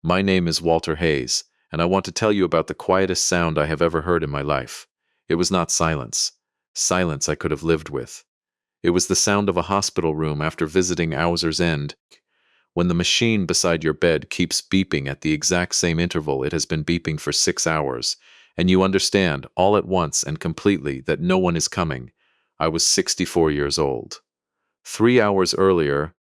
My name is Walter Hayes, and I want to tell you about the quietest sound I have ever heard in my life. It was not silence. Silence I could have lived with. It was the sound of a hospital room after visiting Hour's End, when the machine beside your bed keeps beeping at the exact same interval it has been beeping for 6 hours, and you understand all at once and completely that no one is coming. I was 64 years old. 3 hours earlier,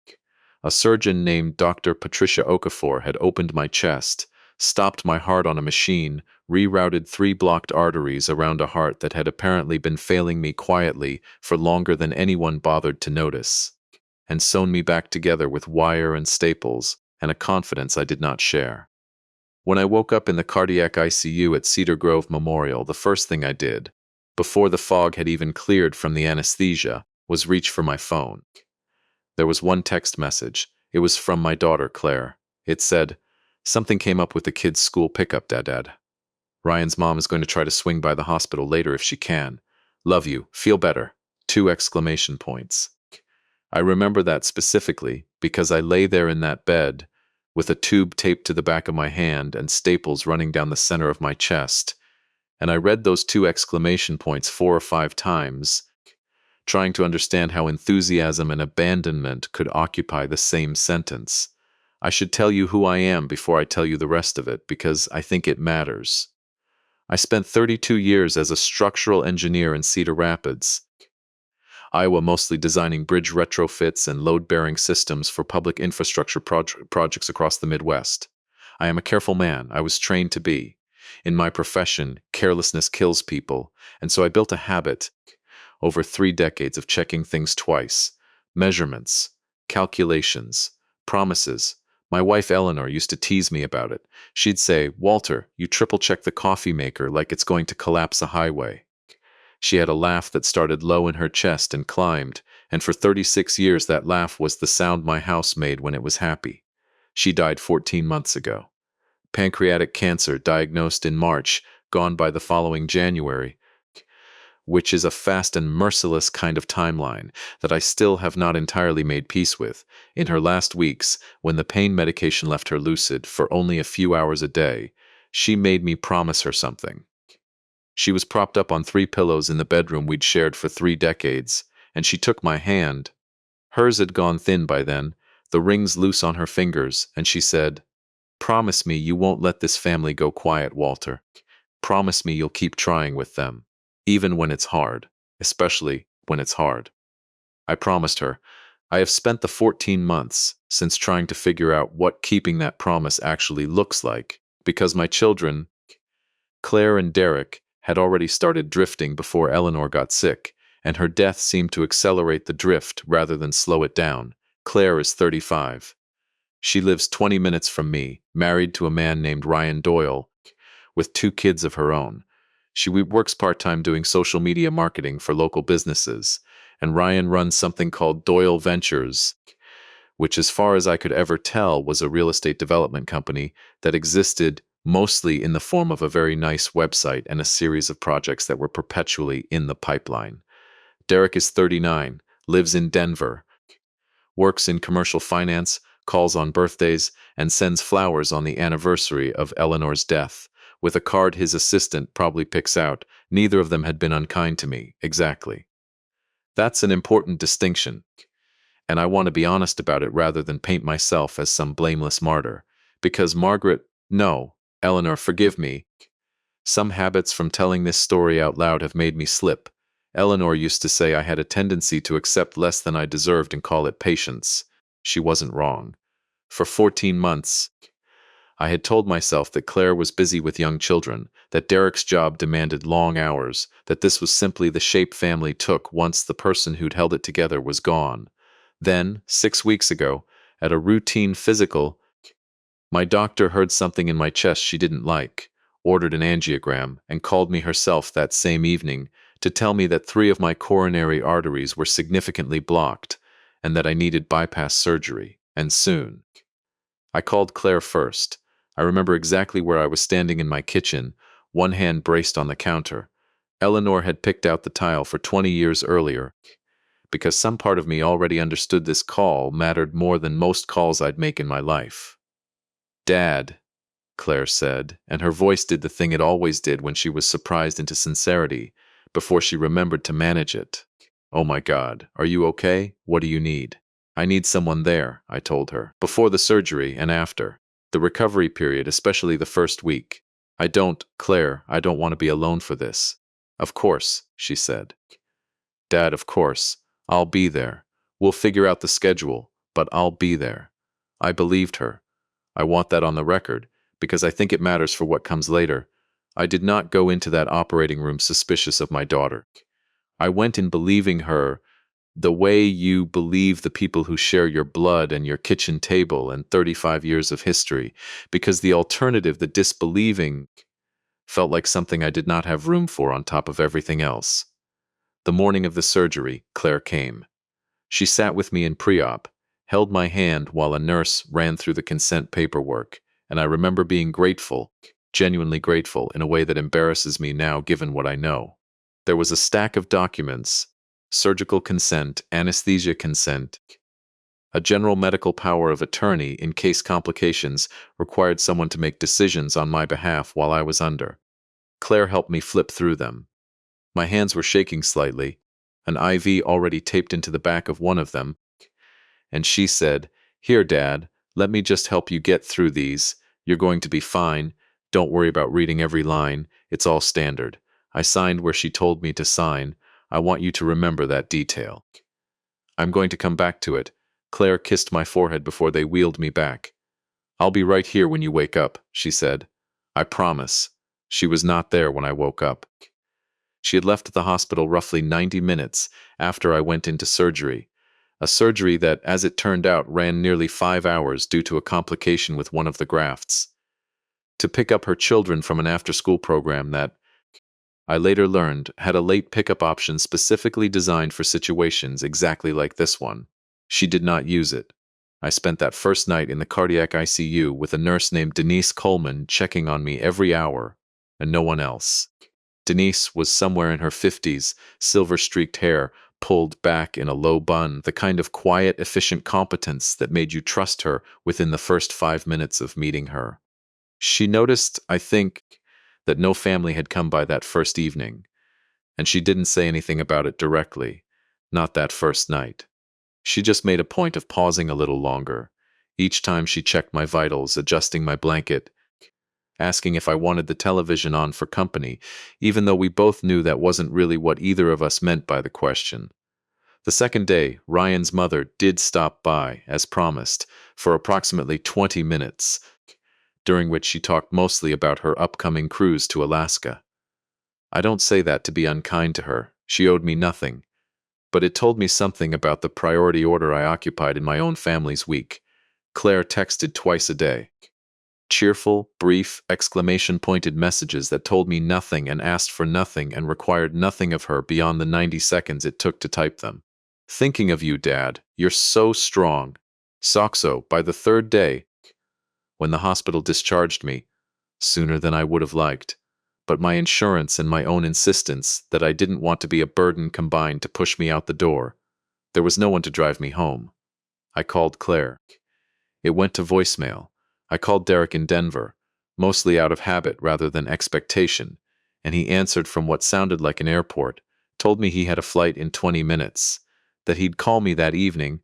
a surgeon named Dr. Patricia Okafor had opened my chest, stopped my heart on a machine, rerouted 3 blocked arteries around a heart that had apparently been failing me quietly for longer than anyone bothered to notice, and sewn me back together with wire and staples and a confidence I did not share. When I woke up in the cardiac ICU at Cedar Grove Memorial, the first thing I did, before the fog had even cleared from the anesthesia, was reach for my phone. There was one text message. It was from my daughter, Claire. It said, "Something came up with the kid's school pickup, Dad. Ryan's mom is going to try to swing by the hospital later if she can. Love you. Feel better." 2 exclamation points. I remember that specifically because I lay there in that bed with a tube taped to the back of my hand and staples running down the center of my chest, and I read those 2 exclamation points 4 or 5 times, trying to understand how enthusiasm and abandonment could occupy the same sentence. I should tell you who I am before I tell you the rest of it, because I think it matters. I spent 32 years as a structural engineer in Cedar Rapids, Iowa, mostly designing bridge retrofits and load-bearing systems for public infrastructure projects across the Midwest. I am a careful man. I was trained to be. In my profession, carelessness kills people, and so I built a habit over 3 decades of checking things twice. Measurements, calculations, promises. My wife Eleanor used to tease me about it. She'd say, "Walter, you triple-check the coffee maker like it's going to collapse a highway." She had a laugh that started low in her chest and climbed, and for 36 years that laugh was the sound my house made when it was happy. She died 14 months ago. Pancreatic cancer diagnosed in March, gone by the following January, which is a fast and merciless kind of timeline that I still have not entirely made peace with. In her last weeks, when the pain medication left her lucid for only a few hours a day, she made me promise her something. She was propped up on 3 pillows in the bedroom we'd shared for 3 decades, and she took my hand. Hers had gone thin by then, the rings loose on her fingers, and she said, "Promise me you won't let this family go quiet, Walter. Promise me you'll keep trying with them. Even when it's hard, especially when it's hard." I promised her. I have spent the 14 months since trying to figure out what keeping that promise actually looks like, because my children, Claire and Derek, had already started drifting before Eleanor got sick, and her death seemed to accelerate the drift rather than slow it down. Claire is 35. She lives 20 minutes from me, married to a man named Ryan Doyle, with 2 kids of her own. She works part-time doing social media marketing for local businesses, and Ryan runs something called Doyle Ventures, which, as far as I could ever tell, was a real estate development company that existed mostly in the form of a very nice website and a series of projects that were perpetually in the pipeline. Derek is 39, lives in Denver, works in commercial finance, calls on birthdays, and sends flowers on the anniversary of Eleanor's death, with a card his assistant probably picks out. Neither of them had been unkind to me, exactly. That's an important distinction, and I want to be honest about it rather than paint myself as some blameless martyr. Because Eleanor, forgive me. Some habits from telling this story out loud have made me slip. Eleanor used to say I had a tendency to accept less than I deserved and call it patience. She wasn't wrong. For 14 months, I had told myself that Claire was busy with young children, that Derek's job demanded long hours, that this was simply the shape family took once the person who'd held it together was gone. Then, 6 weeks ago, at a routine physical, my doctor heard something in my chest she didn't like, ordered an angiogram, and called me herself that same evening to tell me that 3 of my coronary arteries were significantly blocked and that I needed bypass surgery, and soon. I called Claire first. I remember exactly where I was standing in my kitchen, one hand braced on the counter. Eleanor had picked out the tile for 20 years earlier, because some part of me already understood this call mattered more than most calls I'd make in my life. "Dad," Claire said, and her voice did the thing it always did when she was surprised into sincerity, before she remembered to manage it. Oh my God, are you okay? What do you need? I need someone there, I told her, before the surgery and after. The recovery period, especially the first week. Claire, I don't want to be alone for this. Of course, she said. Dad, of course. I'll be there. We'll figure out the schedule, but I'll be there. I believed her. I want that on the record, because I think it matters for what comes later. I did not go into that operating room suspicious of my daughter. I went in believing her the way you believe the people who share your blood and your kitchen table and 35 years of history, because the alternative, the disbelieving, felt like something I did not have room for on top of everything else. The morning of the surgery, Claire came. She sat with me in pre-op, held my hand while a nurse ran through the consent paperwork, and I remember being grateful, genuinely grateful, in a way that embarrasses me now given what I know. There was a stack of documents: surgical consent, anesthesia consent, a general medical power of attorney in case complications required someone to make decisions on my behalf while I was under. Claire helped me flip through them. My hands were shaking slightly, an IV already taped into the back of one of them, and she said, "Here, Dad, let me just help you get through these. You're going to be fine. Don't worry about reading every line. It's all standard." I signed where she told me to sign. I want you to remember that detail. I'm going to come back to it. Claire kissed my forehead before they wheeled me back. I'll be right here when you wake up, she said. I promise. She was not there when I woke up. She had left the hospital roughly 90 minutes after I went into surgery, a surgery that, as it turned out, ran nearly 5 hours due to a complication with one of the grafts, to pick up her children from an after-school program that, I later learned, had a late pickup option specifically designed for situations exactly like this one. She did not use it. I spent that first night in the cardiac ICU with a nurse named Denise Coleman checking on me every hour, and no one else. Denise was somewhere in her 50s, silver-streaked hair pulled back in a low bun, the kind of quiet, efficient competence that made you trust her within the first 5 minutes of meeting her. She noticed, I think, that no family had come by that first evening, and she didn't say anything about it directly, not that first night. She just made a point of pausing a little longer, each time she checked my vitals, adjusting my blanket, asking if I wanted the television on for company, even though we both knew that wasn't really what either of us meant by the question. The second day, Ryan's mother did stop by, as promised, for approximately 20 minutes, during which she talked mostly about her upcoming cruise to Alaska. I don't say that to be unkind to her. She owed me nothing. But it told me something about the priority order I occupied in my own family's week. Claire texted twice a day. Cheerful, brief, exclamation-pointed messages that told me nothing and asked for nothing and required nothing of her beyond the 90 seconds it took to type them. Thinking of you, Dad. You're so strong. Soxo, by the third day, when the hospital discharged me, sooner than I would have liked, but my insurance and my own insistence that I didn't want to be a burden combined to push me out the door. There was no one to drive me home. I called Claire. It went to voicemail. I called Derek in Denver, mostly out of habit rather than expectation, and he answered from what sounded like an airport, told me he had a flight in 20 minutes, that he'd call me that evening,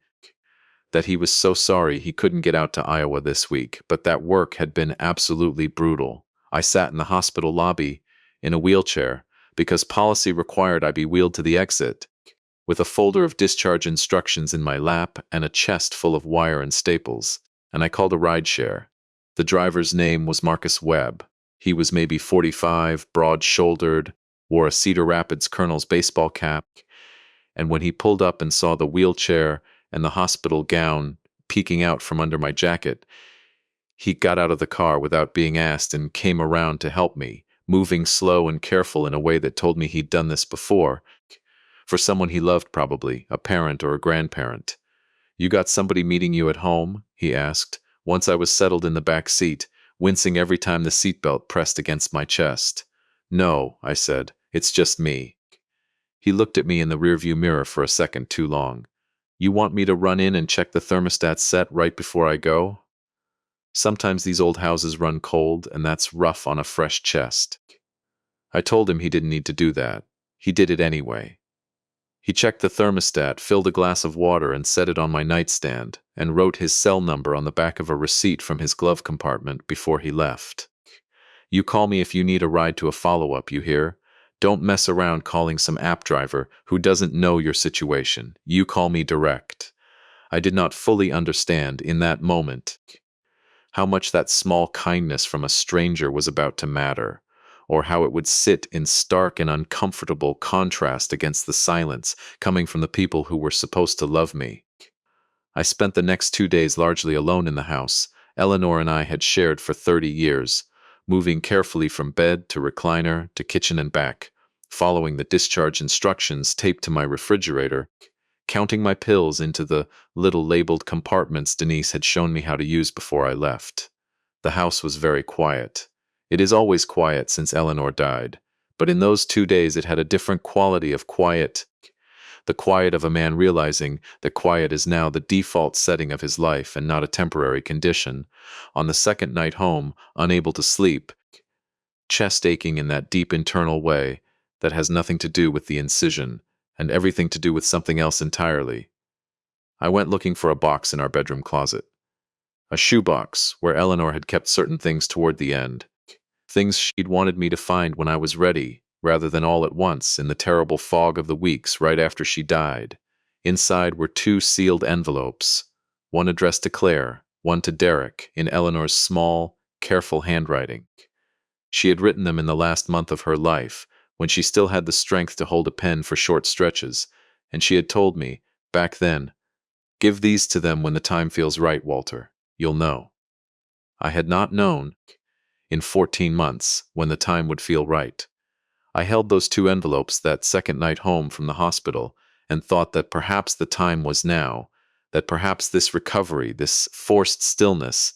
that he was so sorry he couldn't get out to Iowa this week, but that work had been absolutely brutal. I sat in the hospital lobby, in a wheelchair, because policy required I be wheeled to the exit, with a folder of discharge instructions in my lap and a chest full of wire and staples, and I called a rideshare. The driver's name was Marcus Webb. He was maybe 45, broad-shouldered, wore a Cedar Rapids Colonel's baseball cap, and when he pulled up and saw the wheelchair and the hospital gown peeking out from under my jacket, he got out of the car without being asked and came around to help me, moving slow and careful in a way that told me he'd done this before, for someone he loved probably, a parent or a grandparent. "You got somebody meeting you at home?" he asked, once I was settled in the back seat, wincing every time the seatbelt pressed against my chest. "No," I said, "it's just me." He looked at me in the rearview mirror for a second too long. "You want me to run in and check the thermostat set right before I go?" Sometimes these old houses run cold, and that's rough on a fresh chest. I told him he didn't need to do that. He did it anyway. He checked the thermostat, filled a glass of water, and set it on my nightstand, and wrote his cell number on the back of a receipt from his glove compartment before he left. You call me if you need a ride to a follow-up, you hear? Don't mess around calling some app driver who doesn't know your situation. You call me direct. I did not fully understand, in that moment, how much that small kindness from a stranger was about to matter, or how it would sit in stark and uncomfortable contrast against the silence coming from the people who were supposed to love me. I spent the next 2 days largely alone in the house Eleanor and I had shared for 30 years, moving carefully from bed to recliner to kitchen and back, following the discharge instructions taped to my refrigerator, counting my pills into the little labeled compartments Denise had shown me how to use before I left. The house was very quiet. It is always quiet since Eleanor died, but in those 2 days it had a different quality of quiet. The quiet of a man realizing that quiet is now the default setting of his life and not a temporary condition. On the second night home, unable to sleep, chest aching in that deep internal way that has nothing to do with the incision and everything to do with something else entirely, I went looking for a box in our bedroom closet. A shoebox where Eleanor had kept certain things toward the end. Things she'd wanted me to find when I was ready, rather than all at once in the terrible fog of the weeks right after she died. Inside were 2 sealed envelopes, one addressed to Claire, one to Derek, in Eleanor's small, careful handwriting. She had written them in the last month of her life, when she still had the strength to hold a pen for short stretches, and she had told me, back then, "Give these to them when the time feels right, Walter. You'll know." I had not known, in 14 months, when the time would feel right. I held those 2 envelopes that second night home from the hospital and thought that perhaps the time was now, that perhaps this recovery, this forced stillness,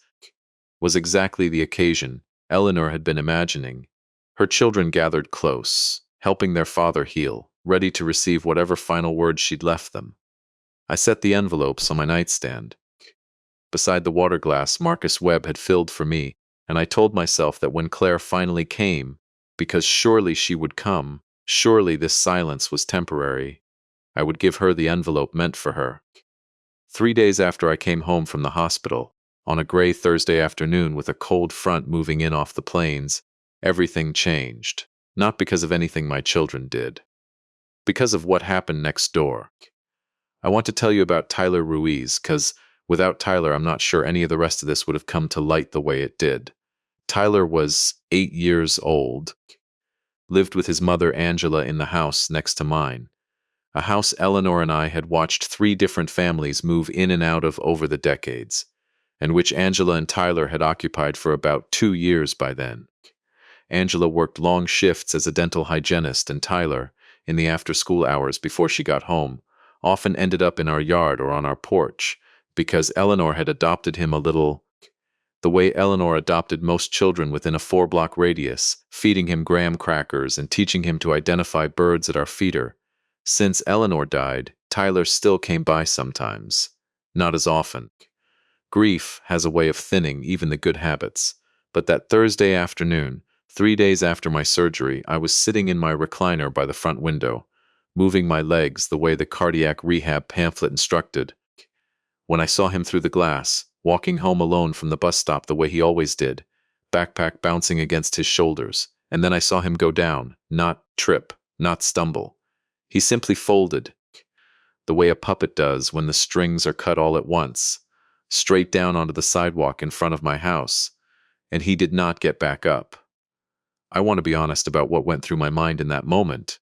was exactly the occasion Eleanor had been imagining. Her children gathered close, helping their father heal, ready to receive whatever final words she'd left them. I set the envelopes on my nightstand. Beside the water glass Marcus Webb had filled for me, and I told myself that when Claire finally came, because surely she would come, surely this silence was temporary, I would give her the envelope meant for her. 3 days after I came home from the hospital, on a gray Thursday afternoon with a cold front moving in off the plains, everything changed, not because of anything my children did, because of what happened next door. I want to tell you about Tyler Ruiz, because without Tyler, I'm not sure any of the rest of this would have come to light the way it did. Tyler was 8 years old, lived with his mother Angela in the house next to mine, a house Eleanor and I had watched 3 different families move in and out of over the decades, and which Angela and Tyler had occupied for about 2 years by then. Angela worked long shifts as a dental hygienist, and Tyler, in the after-school hours before she got home, often ended up in our yard or on our porch, because Eleanor had adopted him a little the way Eleanor adopted most children within a 4-block radius, feeding him graham crackers and teaching him to identify birds at our feeder. Since Eleanor died, Tyler still came by sometimes, not as often. Grief has a way of thinning even the good habits, but that Thursday afternoon, 3 days after my surgery, I was sitting in my recliner by the front window, moving my legs the way the cardiac rehab pamphlet instructed, when I saw him through the glass, walking home alone from the bus stop the way he always did, backpack bouncing against his shoulders, and then I saw him go down, not trip, not stumble. He simply folded, the way a puppet does when the strings are cut all at once, straight down onto the sidewalk in front of my house, and he did not get back up. I want to be honest about what went through my mind in that moment,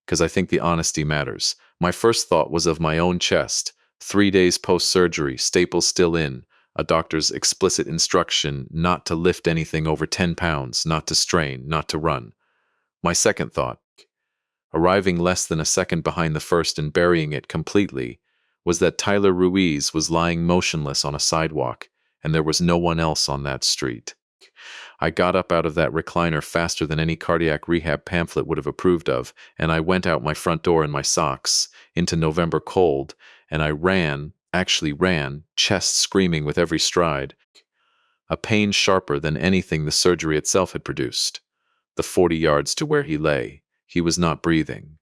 because I think the honesty matters. My first thought was of my own chest, 3 days post-surgery, staples still in, a doctor's explicit instruction not to lift anything over 10 pounds, not to strain, not to run. My second thought, arriving less than a second behind the first and burying it completely, was that Tyler Ruiz was lying motionless on a sidewalk, and there was no one else on that street. I got up out of that recliner faster than any cardiac rehab pamphlet would have approved of, and I went out my front door in my socks, into November cold, and I ran, chest screaming with every stride. a pain sharper than anything the surgery itself had produced. The 40 yards to where he lay, he was not breathing.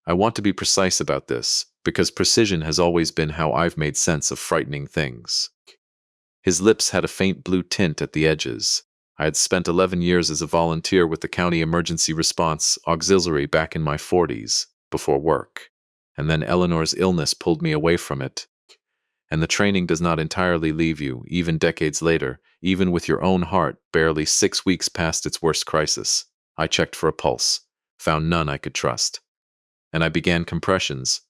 I want to be precise about this, because precision has always been how I've made sense of frightening things. His lips had a faint blue tint at the edges. I had spent 11 years as a volunteer with the County Emergency Response Auxiliary back in my 40s, before work, and then Eleanor's illness pulled me away from it. And the training does not entirely leave you, even decades later, even with your own heart barely 6 weeks past its worst crisis. I checked for a pulse, found none I could trust. And I began compressions,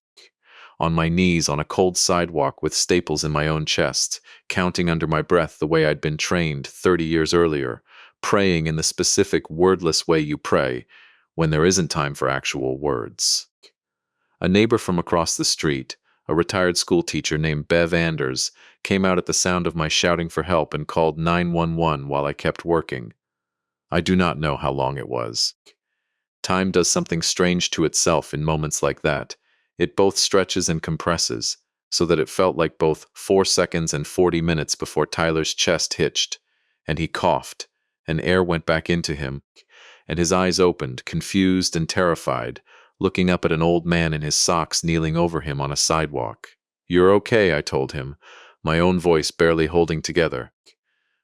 on my knees on a cold sidewalk with staples in my own chest, counting under my breath the way I'd been trained 30 years earlier, praying in the specific wordless way you pray when there isn't time for actual words. A neighbor from across the street, a retired school teacher named Bev Anders, came out at the sound of my shouting for help and called 911 while I kept working. I do not know how long it was. Time does something strange to itself in moments like that. It both stretches and compresses, so that it felt like both 4 seconds and 40 minutes before Tyler's chest hitched, and he coughed, and air went back into him, and his eyes opened, confused and terrified, looking up at an old man in his socks kneeling over him on a sidewalk. "You're okay," I told him, my own voice barely holding together,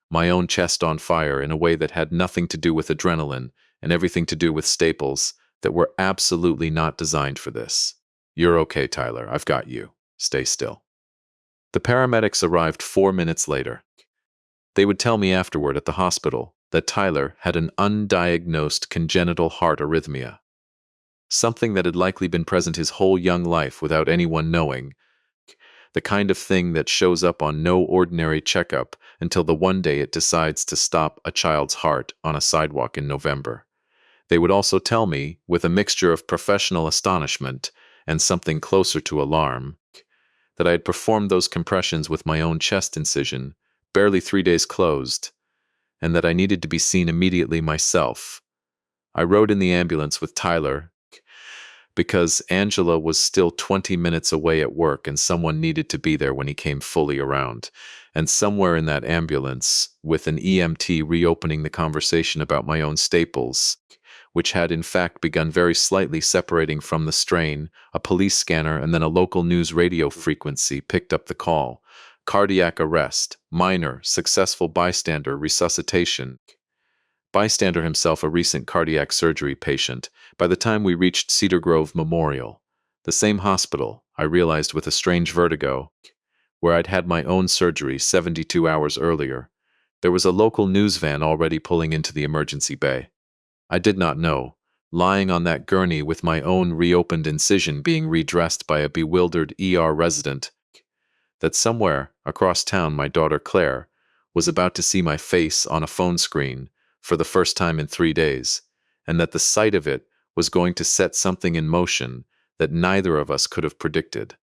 my own chest on fire in a way that had nothing to do with adrenaline and everything to do with staples that were absolutely not designed for this. "You're okay, Tyler. I've got you. Stay still." The paramedics arrived 4 minutes later. They would tell me afterward at the hospital that Tyler had an undiagnosed congenital heart arrhythmia, something that had likely been present his whole young life without anyone knowing, the kind of thing that shows up on no ordinary checkup until the one day it decides to stop a child's heart on a sidewalk in November. They would also tell me, with a mixture of professional astonishment and something closer to alarm, that I had performed those compressions with my own chest incision, barely 3 days closed, and that I needed to be seen immediately myself. I rode in the ambulance with Tyler because Angela was still 20 minutes away at work and someone needed to be there when he came fully around. And somewhere in that ambulance, with an EMT reopening the conversation about my own staples, which had in fact begun very slightly separating from the strain, a police scanner and then a local news radio frequency picked up the call. Cardiac arrest, minor, successful bystander, resuscitation. Bystander himself a recent cardiac surgery patient. By the time we reached Cedar Grove Memorial, the same hospital, I realized with a strange vertigo, where I'd had my own surgery 72 hours earlier, there was a local news van already pulling into the emergency bay. I did not know, lying on that gurney with my own reopened incision being redressed by a bewildered ER resident, that somewhere across town my daughter Claire was about to see my face on a phone screen for the first time in 3 days, and that the sight of it was going to set something in motion that neither of us could have predicted.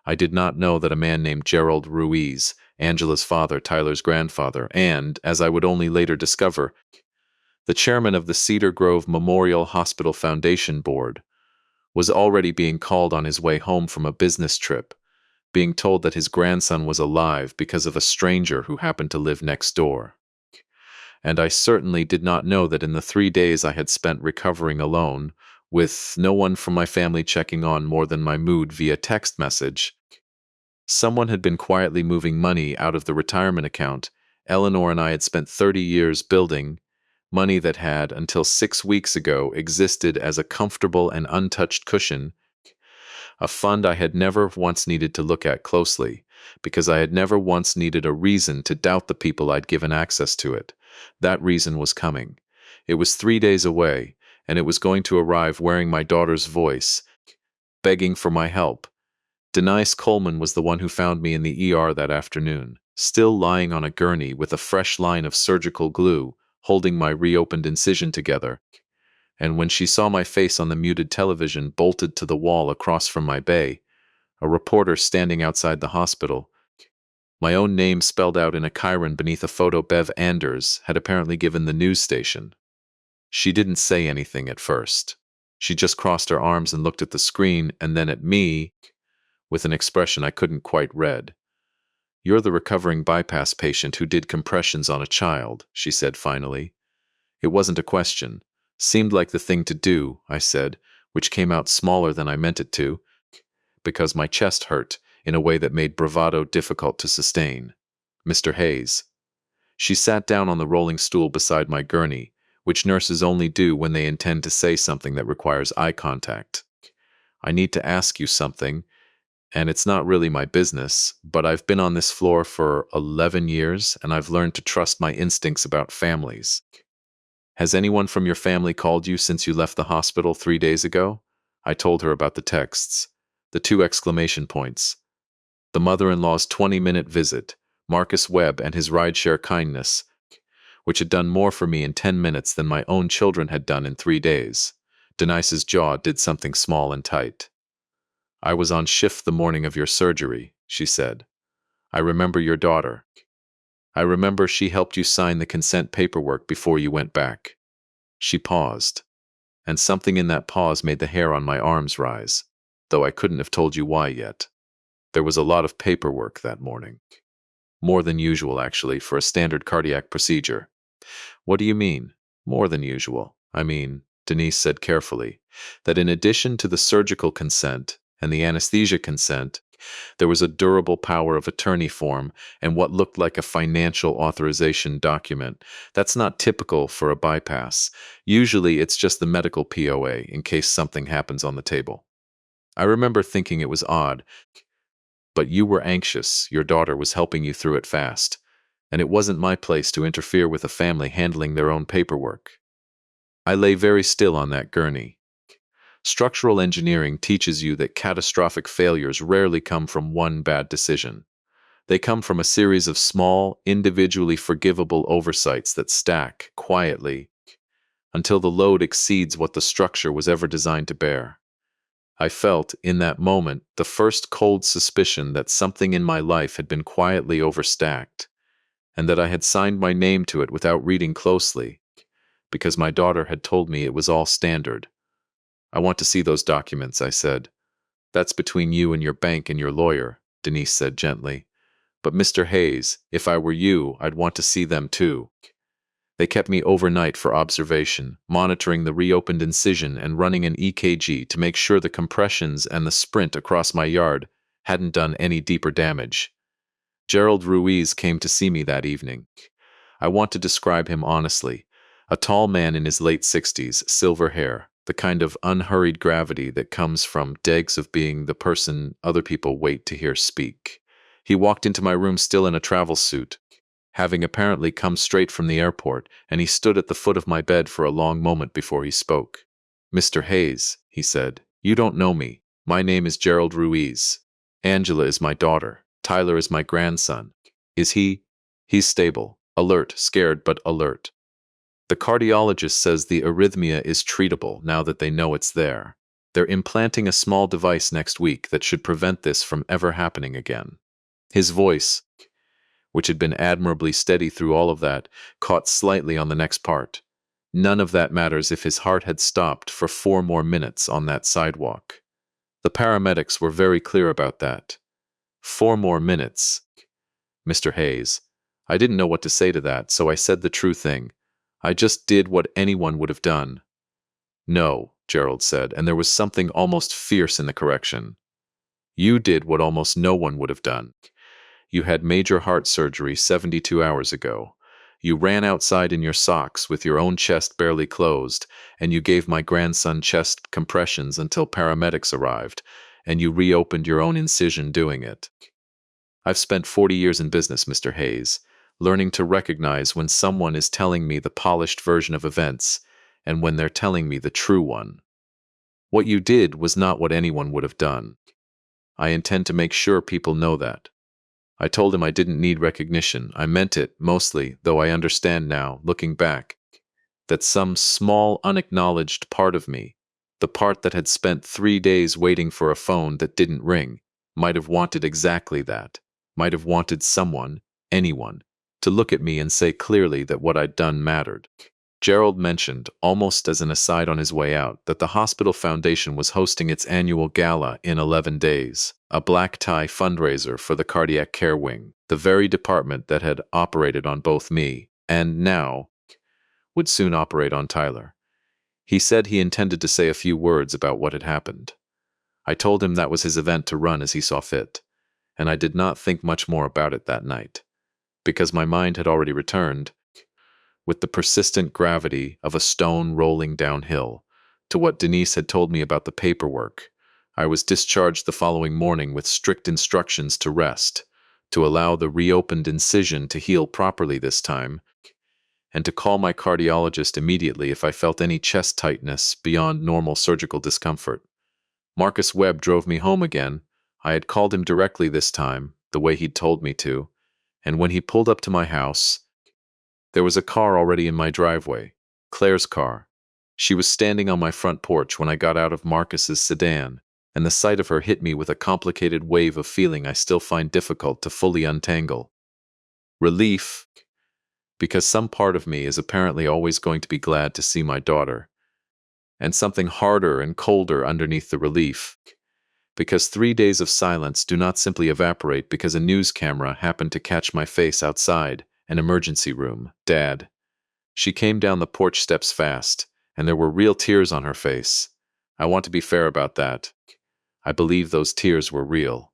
I did not know that a man named Gerald Ruiz, Angela's father, Tyler's grandfather, and, as I would only later discover, the chairman of the Cedar Grove Memorial Hospital Foundation Board, was already being called on his way home from a business trip, being told that his grandson was alive because of a stranger who happened to live next door. And I certainly did not know that in the 3 days I had spent recovering alone, with no one from my family checking on more than my mood via text message, someone had been quietly moving money out of the retirement account Eleanor and I had spent 30 years building, money that had, until 6 weeks ago, existed as a comfortable and untouched cushion, a fund I had never once needed to look at closely, because I had never once needed a reason to doubt the people I'd given access to it. That reason was coming. It was 3 days away, and it was going to arrive wearing my daughter's voice, begging for my help. Denise Coleman was the one who found me in the ER that afternoon, still lying on a gurney with a fresh line of surgical glue, holding my reopened incision together. And when she saw my face on the muted television bolted to the wall across from my bay, a reporter standing outside the hospital, my own name spelled out in a chyron beneath a photo Bev Anders had apparently given the news station. She didn't say anything at first. She just crossed her arms and looked at the screen and then at me with an expression I couldn't quite read. You're the recovering bypass patient who did compressions on a child, she said finally. It wasn't a question. Seemed like the thing to do, I said, which came out smaller than I meant it to, because my chest hurt in a way that made bravado difficult to sustain. Mr. Hayes. She sat down on the rolling stool beside my gurney, which nurses only do when they intend to say something that requires eye contact. I need to ask you something, and it's not really my business, but I've been on this floor for 11 years, and I've learned to trust my instincts about families. Has anyone from your family called you since you left the hospital 3 days ago? I told her about the texts, the 2 exclamation points, the mother-in-law's 20-minute visit, Marcus Webb and his rideshare kindness, which had done more for me in 10 minutes than my own children had done in 3 days. Denise's jaw did something small and tight. I was on shift the morning of your surgery, she said. I remember your daughter. I remember she helped you sign the consent paperwork before you went back. She paused, and something in that pause made the hair on my arms rise, though I couldn't have told you why yet. There was a lot of paperwork that morning. More than usual, actually, for a standard cardiac procedure. What do you mean, more than usual? I mean, Denise said carefully, that in addition to the surgical consent and the anesthesia consent, there was a durable power of attorney form and what looked like a financial authorization document. That's not typical for a bypass. Usually it's just the medical POA in case something happens on the table. I remember thinking it was odd, but you were anxious, your daughter was helping you through it fast, and it wasn't my place to interfere with a family handling their own paperwork. I lay very still on that gurney. Structural engineering teaches you that catastrophic failures rarely come from one bad decision. They come from a series of small, individually forgivable oversights that stack, quietly, until the load exceeds what the structure was ever designed to bear. I felt, in that moment, the first cold suspicion that something in my life had been quietly overstacked, and that I had signed my name to it without reading closely, because my daughter had told me it was all standard. I want to see those documents, I said. That's between you and your bank and your lawyer, Denise said gently. But Mr. Hayes, if I were you, I'd want to see them too. They kept me overnight for observation, monitoring the reopened incision and running an EKG to make sure the compressions and the sprint across my yard hadn't done any deeper damage. Gerald Ruiz came to see me that evening. I want to describe him honestly. A tall man in his late 60s, silver hair, the kind of unhurried gravity that comes from days of being the person other people wait to hear speak. He walked into my room still in a travel suit, having apparently come straight from the airport, and he stood at the foot of my bed for a long moment before he spoke. Mr. Hayes, he said, you don't know me. My name is Gerald Ruiz. Angela is my daughter. Tyler is my grandson. Is he? He's stable, alert, scared but alert. The cardiologist says the arrhythmia is treatable now that they know it's there. They're implanting a small device next week that should prevent this from ever happening again. His voice, which had been admirably steady through all of that, caught slightly on the next part. None of that matters if his heart had stopped for 4 more minutes on that sidewalk. The paramedics were very clear about that. 4 more minutes. Mr. Hayes, I didn't know what to say to that, so I said the true thing. I just did what anyone would have done. No, Gerald said, and there was something almost fierce in the correction. You did what almost no one would have done. You had major heart surgery 72 hours ago. You ran outside in your socks with your own chest barely closed, and you gave my grandson chest compressions until paramedics arrived, and you reopened your own incision doing it. I've spent 40 years in business, Mr. Hayes, learning to recognize when someone is telling me the polished version of events and when they're telling me the true one. What you did was not what anyone would have done. I intend to make sure people know that. I told him I didn't need recognition. I meant it, mostly, though I understand now, looking back, that some small, unacknowledged part of me, the part that had spent 3 days waiting for a phone that didn't ring, might have wanted exactly that, might have wanted someone, anyone, to look at me and say clearly that what I'd done mattered. Gerald mentioned, almost as an aside on his way out, that the Hospital Foundation was hosting its annual gala in 11 days. a black tie fundraiser for the cardiac care wing, the very department that had operated on both me and now would soon operate on Tyler. He said he intended to say a few words about what had happened. I told him that was his event to run as he saw fit, and I did not think much more about it that night, because my mind had already returned, with the persistent gravity of a stone rolling downhill, to what Denise had told me about the paperwork. I was discharged the following morning with strict instructions to rest, to allow the reopened incision to heal properly this time, and to call my cardiologist immediately if I felt any chest tightness beyond normal surgical discomfort. Marcus Webb drove me home again. I had called him directly this time, the way he'd told me to, and when he pulled up to my house, there was a car already in my driveway, Claire's car. She was standing on my front porch when I got out of Marcus's sedan, and the sight of her hit me with a complicated wave of feeling I still find difficult to fully untangle. Relief, because some part of me is apparently always going to be glad to see my daughter, and something harder and colder underneath the relief, because 3 days of silence do not simply evaporate because a news camera happened to catch my face outside an emergency room. Dad. She came down the porch steps fast, and there were real tears on her face. I want to be fair about that. I believe those tears were real.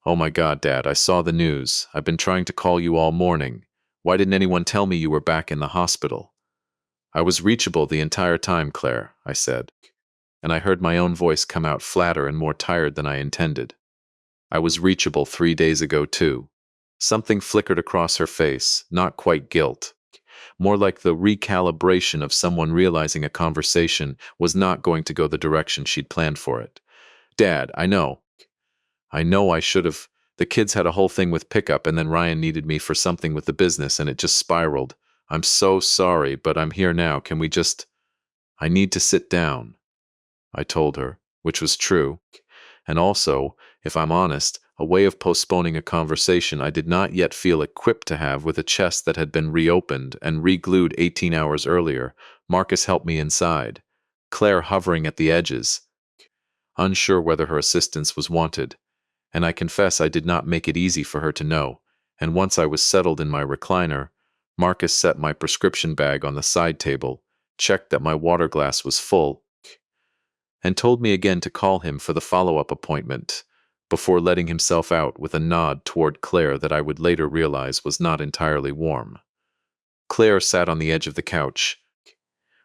Oh my God, Dad, I saw the news. I've been trying to call you all morning. Why didn't anyone tell me you were back in the hospital? I was reachable the entire time, Claire, I said, and I heard my own voice come out flatter and more tired than I intended. I was reachable 3 days ago, too. Something flickered across her face, not quite guilt, more like the recalibration of someone realizing a conversation was not going to go the direction she'd planned for it. Dad, I know I should have. The kids had a whole thing with pickup, and then Ryan needed me for something with the business, and it just spiraled. I'm so sorry, but I'm here now. Can we just... I need to sit down, I told her, which was true, and also, if I'm honest, a way of postponing a conversation I did not yet feel equipped to have with a chest that had been reopened and re-glued 18 hours earlier. Marcus helped me inside, Claire hovering at the edges, unsure whether her assistance was wanted, and I confess I did not make it easy for her to know, and once I was settled in my recliner, Marcus set my prescription bag on the side table, checked that my water glass was full, and told me again to call him for the follow-up appointment, before letting himself out with a nod toward Claire that I would later realize was not entirely warm. Claire sat on the edge of the couch,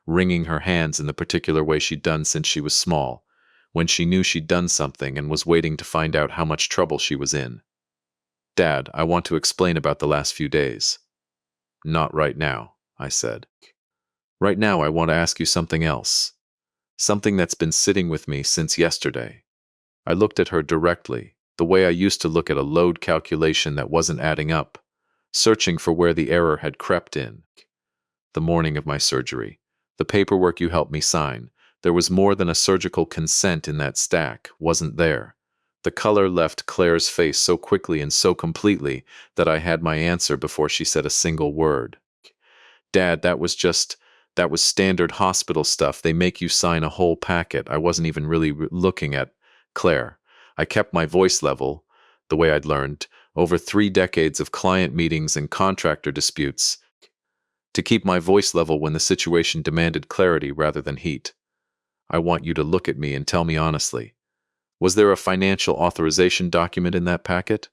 wringing her hands in the particular way she'd done since she was small, when she knew she'd done something and was waiting to find out how much trouble she was in. Dad, I want to explain about the last few days. Not right now, I said. Right now I want to ask you something else. Something that's been sitting with me since yesterday. I looked at her directly, the way I used to look at a load calculation that wasn't adding up, searching for where the error had crept in. The morning of my surgery, the paperwork you helped me sign, there was more than a surgical consent in that stack, wasn't there? The color left Claire's face so quickly and so completely that I had my answer before she said a single word. Dad, that was standard hospital stuff. They make you sign a whole packet. I wasn't even really looking at Claire. I kept my voice level, the way I'd learned, over 3 decades of client meetings and contractor disputes, to keep my voice level when the situation demanded clarity rather than heat. I want you to look at me and tell me honestly. Was there a financial authorization document in that packet?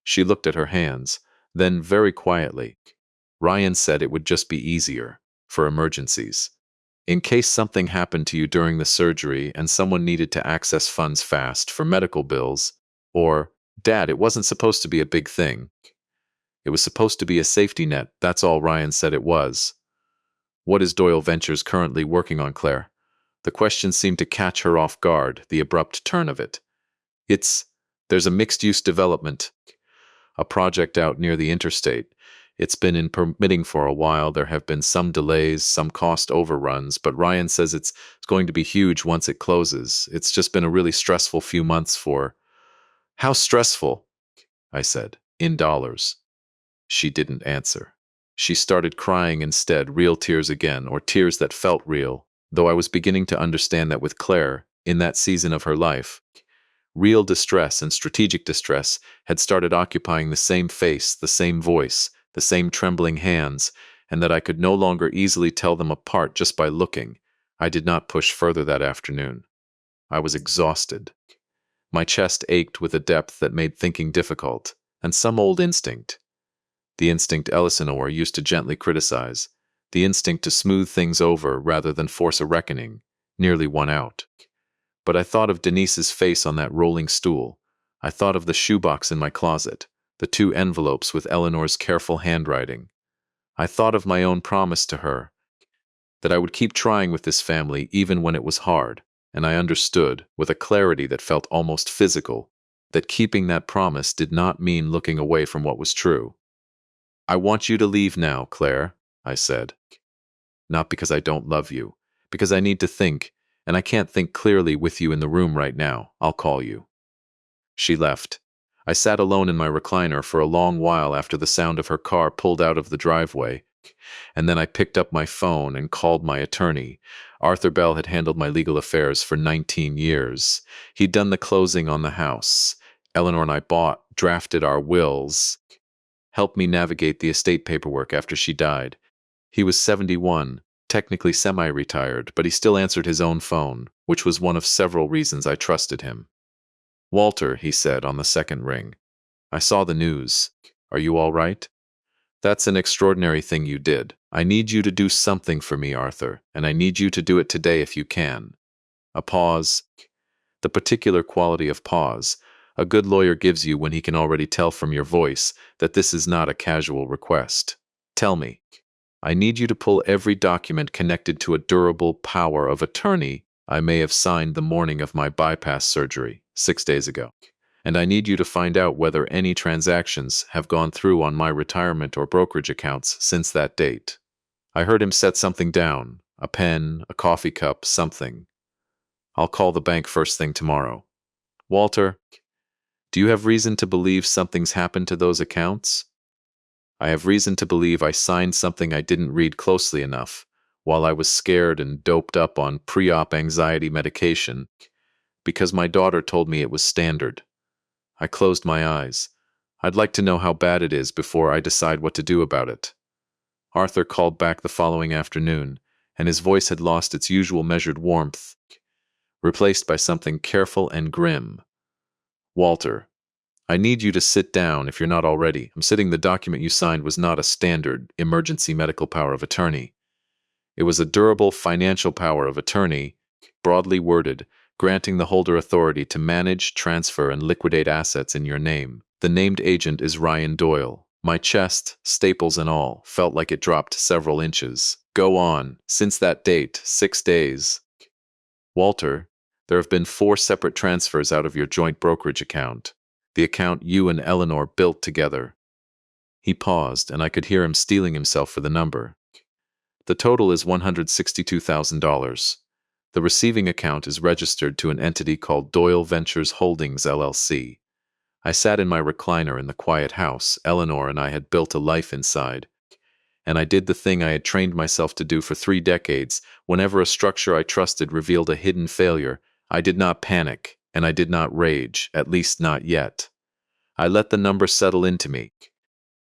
She looked at her hands, then very quietly. Ryan said it would just be easier, for emergencies. In case something happened to you during the surgery and someone needed to access funds fast for medical bills, or, Dad, it wasn't supposed to be a big thing. It was supposed to be a safety net, that's all Ryan said it was. What is Doyle Ventures currently working on, Claire? The question seemed to catch her off guard, the abrupt turn of it. There's a mixed-use development, a project out near the interstate. It's been in permitting for a while. There have been some delays, some cost overruns, but Ryan says it's going to be huge once it closes. It's just been a really stressful few months for... How stressful? I said, in dollars. She didn't answer. She started crying instead, real tears again, or tears that felt real, though I was beginning to understand that with Claire, in that season of her life, Real distress and strategic distress had started occupying the same face, the same voice, the same trembling hands, and that I could no longer easily tell them apart just by looking. I did not push further that afternoon. I was exhausted. My chest ached with a depth that made thinking difficult, and some old instinct. The instinct Elsinore used to gently criticize, the instinct to smooth things over rather than force a reckoning, nearly won out. But I thought of Denise's face on that rolling stool. I thought of the shoebox in my closet, the 2 envelopes with Eleanor's careful handwriting. I thought of my own promise to her, that I would keep trying with this family even when it was hard, and I understood, with a clarity that felt almost physical, that keeping that promise did not mean looking away from what was true. "I want you to leave now, Claire," I said. "Not because I don't love you, because I need to think, and I can't think clearly with you in the room right now. I'll call you." She left. I sat alone in my recliner for a long while after the sound of her car pulled out of the driveway, and then I picked up my phone and called my attorney. Arthur Bell had handled my legal affairs for 19 years. He'd done the closing on the house. Eleanor and I drafted our wills, helped me navigate the estate paperwork after she died. He was 71, technically semi-retired, but he still answered his own phone, which was one of several reasons I trusted him. "Walter," he said on the second ring, "I saw the news. Are you all right? That's an extraordinary thing you did. I need you to do something for me, Arthur, and I need you to do it today if you can." A pause. The particular quality of pause a good lawyer gives you when he can already tell from your voice that this is not a casual request. "Tell me. I need you to pull every document connected to a durable power of attorney I may have signed the morning of my bypass surgery, 6 days ago. And I need you to find out whether any transactions have gone through on my retirement or brokerage accounts since that date." I heard him set something down, a pen, a coffee cup, something. "I'll call the bank first thing tomorrow." "Walter, do you have reason to believe something's happened to those accounts?" "I have reason to believe I signed something I didn't read closely enough while I was scared and doped up on pre-op anxiety medication because my daughter told me it was standard." I closed my eyes. "I'd like to know how bad it is before I decide what to do about it." Arthur called back the following afternoon, and his voice had lost its usual measured warmth, replaced by something careful and grim. "Walter, I need you to sit down if you're not already. I'm sitting. The document you signed was not a standard emergency medical power of attorney. It was a durable financial power of attorney, broadly worded, granting the holder authority to manage, transfer, and liquidate assets in your name. The named agent is Ryan Doyle." My chest, staples and all, felt like it dropped several inches. "Go on. Since that date, 6 days. "Walter, there have been 4 separate transfers out of your joint brokerage account, the account you and Eleanor built together." He paused, and I could hear him steeling himself for the number. "The total is $162,000. The receiving account is registered to an entity called Doyle Ventures Holdings, LLC. I sat in my recliner in the quiet house Eleanor and I had built a life inside, and I did the thing I had trained myself to do for 3 decades. Whenever a structure I trusted revealed a hidden failure, I did not panic, and I did not rage, at least not yet. I let the number settle into me,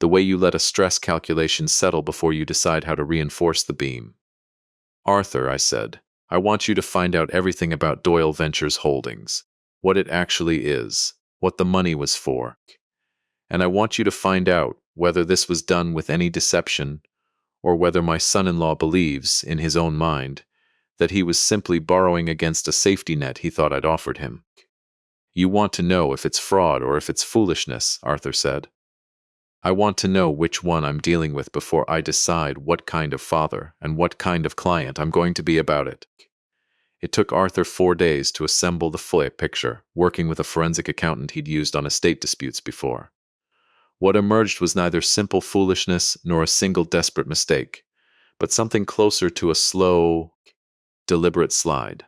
the way you let a stress calculation settle before you decide how to reinforce the beam. "Arthur," I said, "I want you to find out everything about Doyle Ventures Holdings, what it actually is, what the money was for. And I want you to find out whether this was done with any deception, or whether my son-in-law believes, in his own mind, that he was simply borrowing against a safety net he thought I'd offered him." "You want to know if it's fraud or if it's foolishness," Arthur said. "I want to know which one I'm dealing with before I decide what kind of father and what kind of client I'm going to be about it." It took Arthur 4 days to assemble the full picture, working with a forensic accountant he'd used on estate disputes before. What emerged was neither simple foolishness nor a single desperate mistake, but something closer to a slow, deliberate slide.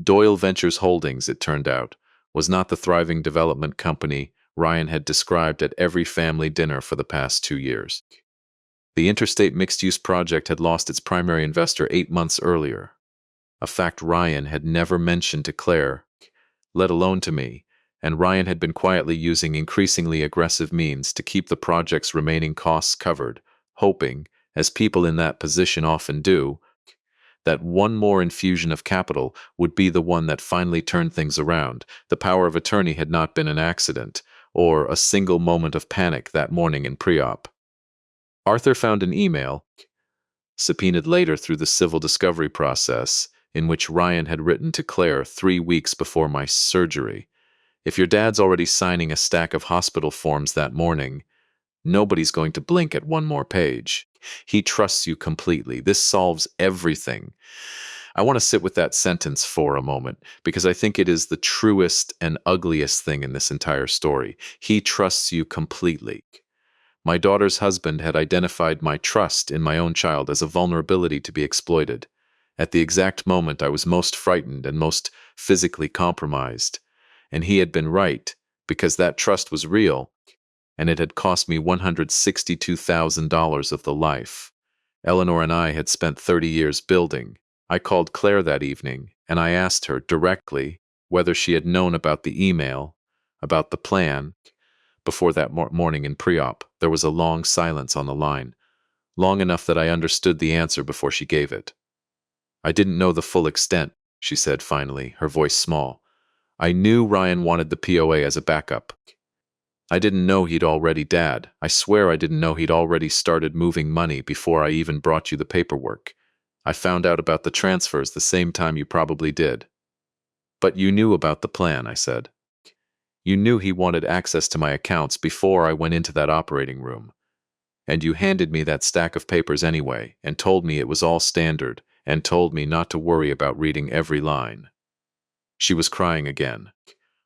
Doyle Ventures Holdings, it turned out, was not the thriving development company Ryan had described at every family dinner for the past 2 years. The interstate mixed-use project had lost its primary investor 8 months earlier, a fact Ryan had never mentioned to Claire, let alone to me, and Ryan had been quietly using increasingly aggressive means to keep the project's remaining costs covered, hoping, as people in that position often do, that one more infusion of capital would be the one that finally turned things around. The power of attorney had not been an accident, or a single moment of panic that morning in pre-op. Arthur found an email, subpoenaed later through the civil discovery process, in which Ryan had written to Claire 3 weeks before my surgery. If your dad's already signing a stack of hospital forms that morning, nobody's going to blink at one more page. He trusts you completely. This solves everything. I want to sit with that sentence for a moment, because I think it is the truest and ugliest thing in this entire story. He trusts you completely. My daughter's husband had identified my trust in my own child as a vulnerability to be exploited. At the exact moment I was most frightened and most physically compromised. And he had been right, because that trust was real, and it had cost me $162,000 of the life Eleanor and I had spent 30 years building. I called Claire that evening, and I asked her directly whether she had known about the email, about the plan. Before that morning in pre-op, there was a long silence on the line, long enough that I understood the answer before she gave it. I didn't know the full extent, she said finally, her voice small. I knew Ryan wanted the POA as a backup. I didn't know he'd already, Dad. I swear I didn't know he'd already started moving money before I even brought you the paperwork. I found out about the transfers the same time you probably did. But you knew about the plan, I said. You knew he wanted access to my accounts before I went into that operating room. And you handed me that stack of papers anyway, and told me it was all standard, and told me not to worry about reading every line. She was crying again.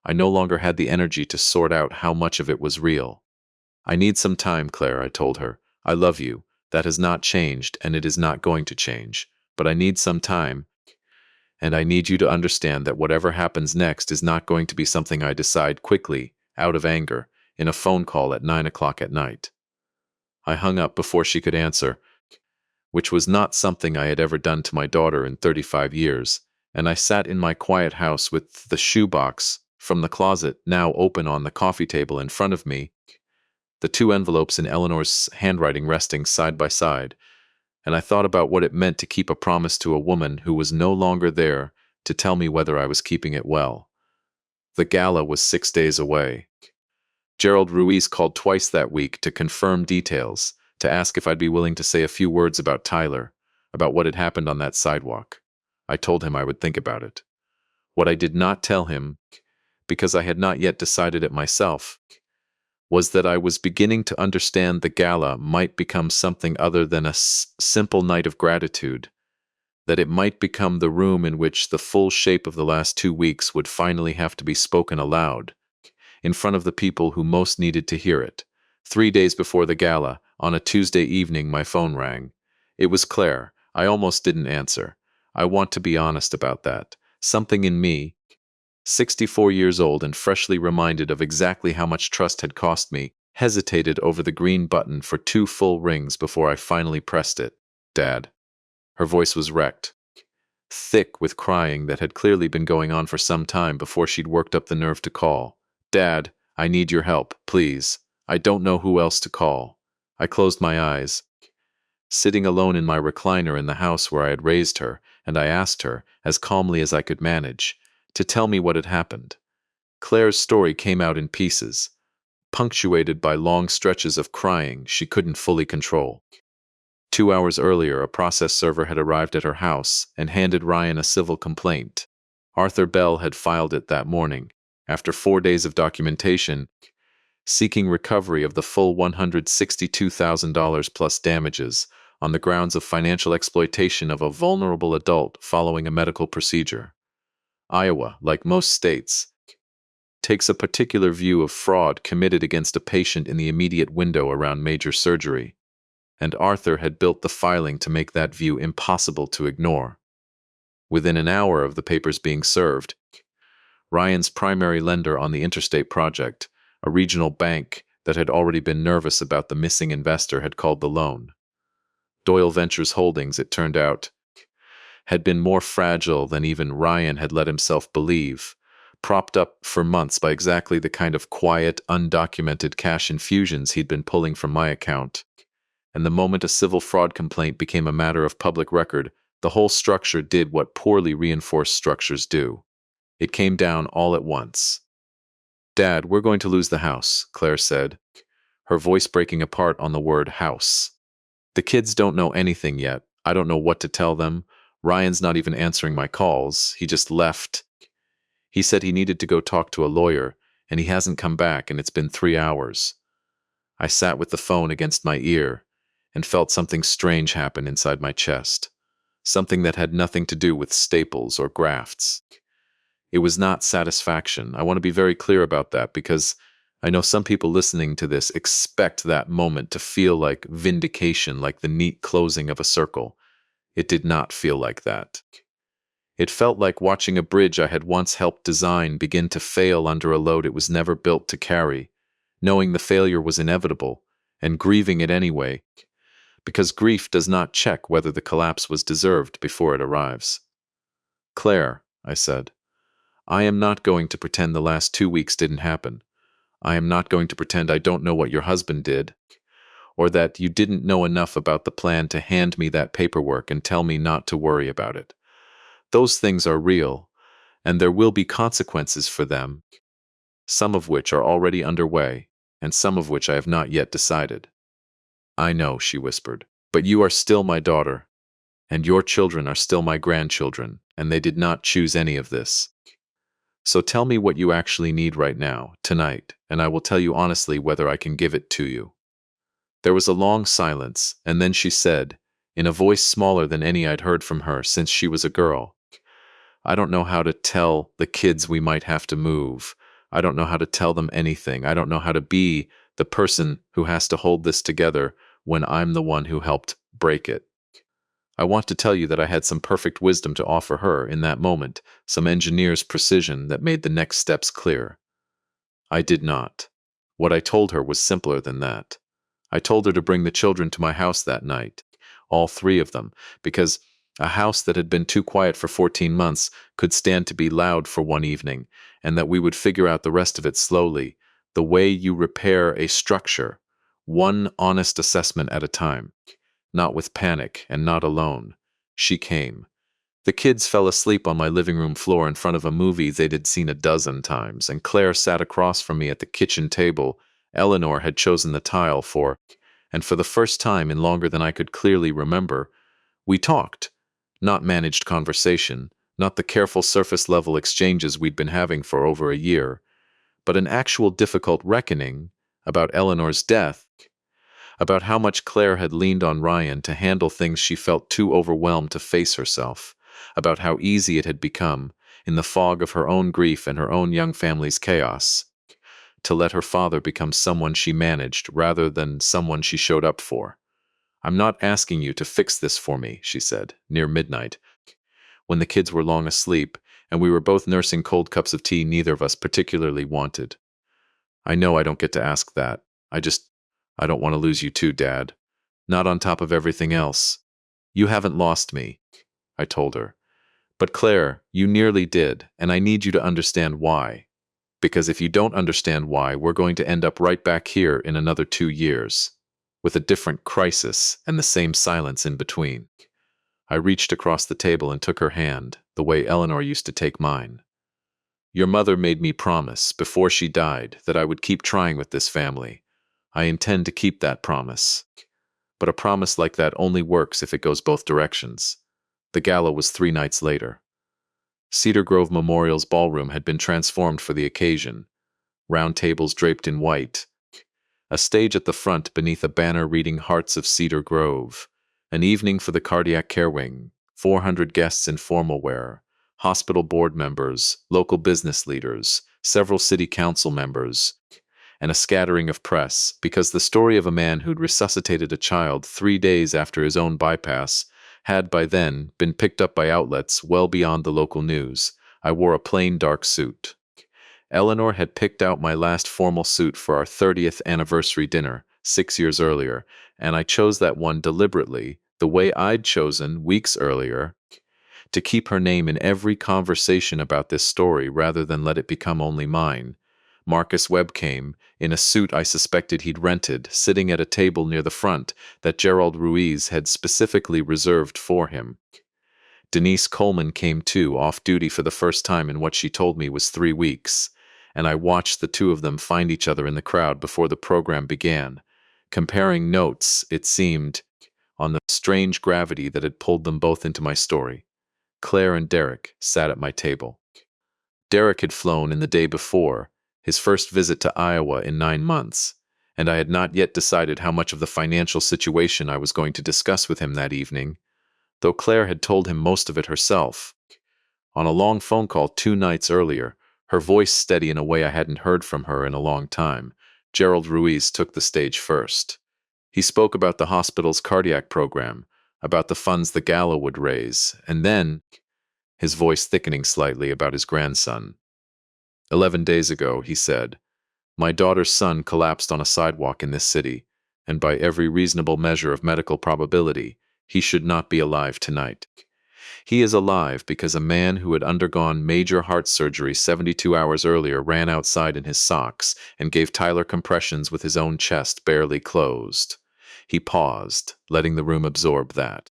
I no longer had the energy to sort out how much of it was real. I need some time, Claire, I told her. I love you. That has not changed, and it is not going to change. But I need some time, and I need you to understand that whatever happens next is not going to be something I decide quickly, out of anger, in a phone call at 9 o'clock at night. I hung up before she could answer, which was not something I had ever done to my daughter in 35 years, and I sat in my quiet house with the shoebox from the closet now open on the coffee table in front of me, the 2 envelopes in Eleanor's handwriting resting side by side, and I thought about what it meant to keep a promise to a woman who was no longer there to tell me whether I was keeping it well. The gala was 6 days away. Gerald Ruiz called twice that week to confirm details, to ask if I'd be willing to say a few words about Tyler, about what had happened on that sidewalk. I told him I would think about it. What I did not tell him, because I had not yet decided it myself, was that I was beginning to understand the gala might become something other than a simple night of gratitude, that it might become the room in which the full shape of the last 2 weeks would finally have to be spoken aloud, in front of the people who most needed to hear it. 3 days before the gala, on a Tuesday evening, my phone rang. It was Claire. I almost didn't answer. I want to be honest about that. Something in me, 64 years old and freshly reminded of exactly how much trust had cost me, hesitated over the green button for 2 full rings before I finally pressed it. Dad. Her voice was wrecked, thick with crying that had clearly been going on for some time before she'd worked up the nerve to call. Dad, I need your help, please. I don't know who else to call. I closed my eyes, sitting alone in my recliner in the house where I had raised her, and I asked her, as calmly as I could manage, to tell me what had happened. Claire's story came out in pieces, punctuated by long stretches of crying she couldn't fully control. 2 hours earlier, a process server had arrived at her house and handed Ryan a civil complaint. Arthur Bell had filed it that morning, after 4 days of documentation, seeking recovery of the full $162,000 plus damages on the grounds of financial exploitation of a vulnerable adult following a medical procedure. Iowa, like most states, takes a particular view of fraud committed against a patient in the immediate window around major surgery, and Arthur had built the filing to make that view impossible to ignore. Within an hour of the papers being served, Ryan's primary lender on the interstate project, a regional bank that had already been nervous about the missing investor, had called the loan. Doyle Ventures Holdings, it turned out, had been more fragile than even Ryan had let himself believe, propped up for months by exactly the kind of quiet, undocumented cash infusions he'd been pulling from my account. And the moment a civil fraud complaint became a matter of public record, the whole structure did what poorly reinforced structures do. It came down all at once. "Dad, we're going to lose the house," Claire said, her voice breaking apart on the word house. "The kids don't know anything yet. I don't know what to tell them. Ryan's not even answering my calls. He just left. He said he needed to go talk to a lawyer, and he hasn't come back, and it's been 3 hours." I sat with the phone against my ear and felt something strange happen inside my chest. Something that had nothing to do with staples or grafts. It was not satisfaction. I want to be very clear about that because I know some people listening to this expect that moment to feel like vindication, like the neat closing of a circle. It did not feel like that. It felt like watching a bridge I had once helped design begin to fail under a load it was never built to carry, knowing the failure was inevitable, and grieving it anyway, because grief does not check whether the collapse was deserved before it arrives. "Claire," I said, "I am not going to pretend the last 2 weeks didn't happen. I am not going to pretend I don't know what your husband did, or that you didn't know enough about the plan to hand me that paperwork and tell me not to worry about it. Those things are real, and there will be consequences for them, some of which are already underway, and some of which I have not yet decided." "I know," she whispered, "but you are still my daughter, and your children are still my grandchildren, and they did not choose any of this. So tell me what you actually need right now, tonight, and I will tell you honestly whether I can give it to you." There was a long silence, and then she said, in a voice smaller than any I'd heard from her since she was a girl, "I don't know how to tell the kids we might have to move. I don't know how to tell them anything. I don't know how to be the person who has to hold this together when I'm the one who helped break it. I want to tell you that I had some perfect wisdom to offer her in that moment, some engineer's precision that made the next steps clear. I did not. What I told her was simpler than that. I told her to bring the children to my house that night, all 3 of them, because a house that had been too quiet for 14 months could stand to be loud for one evening, and that we would figure out the rest of it slowly, the way you repair a structure, one honest assessment at a time. Not with panic, and not alone. She came. The kids fell asleep on my living room floor in front of a movie they'd had seen a dozen times, and Claire sat across from me at the kitchen table Eleanor had chosen the tile for, and for the first time in longer than I could clearly remember, we talked. Not managed conversation, not the careful surface-level exchanges we'd been having for over a year, but an actual difficult reckoning about Eleanor's death, about how much Claire had leaned on Ryan to handle things she felt too overwhelmed to face herself, about how easy it had become, in the fog of her own grief and her own young family's chaos, to let her father become someone she managed rather than someone she showed up for. "I'm not asking you to fix this for me," she said, near midnight, when the kids were long asleep, and we were both nursing cold cups of tea neither of us particularly wanted. "I know I don't get to ask that. I don't want to lose you too, Dad. Not on top of everything else. You haven't lost me," I told her. "But Claire, you nearly did, and I need you to understand why. Because if you don't understand why, we're going to end up right back here in another 2 years, with a different crisis and the same silence in between." I reached across the table and took her hand, the way Eleanor used to take mine. "Your mother made me promise, before she died, that I would keep trying with this family. I intend to keep that promise. But a promise like that only works if it goes both directions." The gala was 3 nights later. Cedar Grove Memorial's ballroom had been transformed for the occasion. Round tables draped in white. A stage at the front beneath a banner reading Hearts of Cedar Grove. An evening for the cardiac care wing. 400 guests in formal wear. Hospital board members, local business leaders, several city council members, and a scattering of press, because the story of a man who'd resuscitated a child 3 days after his own bypass had by then been picked up by outlets well beyond the local news. I wore a plain dark suit. Eleanor had picked out my last formal suit for our 30th anniversary dinner 6 years earlier, and I chose that one deliberately, the way I'd chosen weeks earlier, to keep her name in every conversation about this story rather than let it become only mine. Marcus Webb came, in a suit I suspected he'd rented, sitting at a table near the front that Gerald Ruiz had specifically reserved for him. Denise Coleman came too, off duty for the first time in what she told me was 3 weeks, and I watched the two of them find each other in the crowd before the program began, comparing notes, it seemed, on the strange gravity that had pulled them both into my story. Claire and Derek sat at my table. Derek had flown in the day before, his first visit to Iowa in 9 months, and I had not yet decided how much of the financial situation I was going to discuss with him that evening, though Claire had told him most of it herself. On a long phone call 2 nights earlier, her voice steady in a way I hadn't heard from her in a long time, Gerald Ruiz took the stage first. He spoke about the hospital's cardiac program, about the funds the gala would raise, and then, his voice thickening slightly, about his grandson. 11 days ago, he said, my daughter's son collapsed on a sidewalk in this city, and by every reasonable measure of medical probability, he should not be alive tonight. He is alive because a man who had undergone major heart surgery 72 hours earlier ran outside in his socks and gave Tyler compressions with his own chest barely closed. He paused, letting the room absorb that.